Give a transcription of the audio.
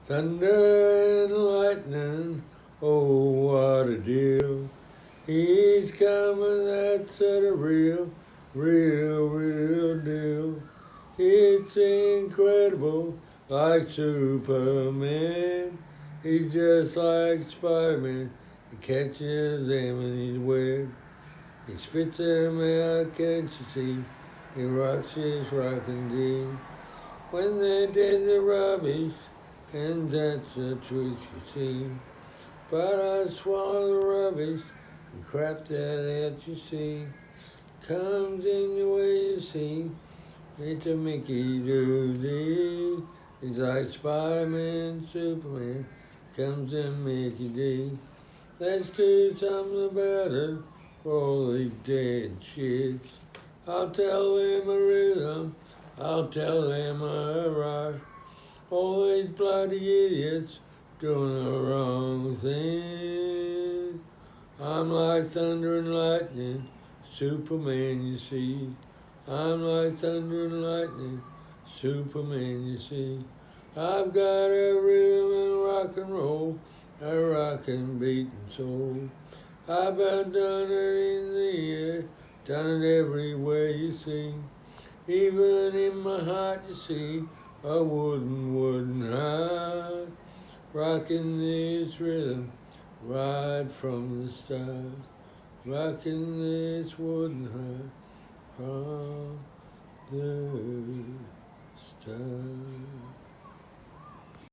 Thunder and lightning, oh what a deal. He's coming, that's a real deal. It's incredible, like Superman. He's just like Spider-Man. He catches them in his web. He spits them out, can't you see? He rocks his rockin' D. When they did the rubbish, and that's the truth you see. But I swallow the rubbish and crap that out you see. Comes in the way you see. It's a Mickey Doozy. He's like Spider-Man, Superman. Comes in Mickey D. Let's do something about it for all these dead shits. I'll tell them a rhythm. I'll tell them a rock. All these bloody idiots doing the wrong thing. I'm like thunder and lightning, Superman, you see. I'm like thunder and lightning, Superman, you see. I've got a rhythm and rock and roll, a rockin' beatin' soul. I've done it in the air, done it everywhere you see. Even in my heart, you see, a wooden heart, rocking this rhythm right from the start, rocking this wooden heart from the start.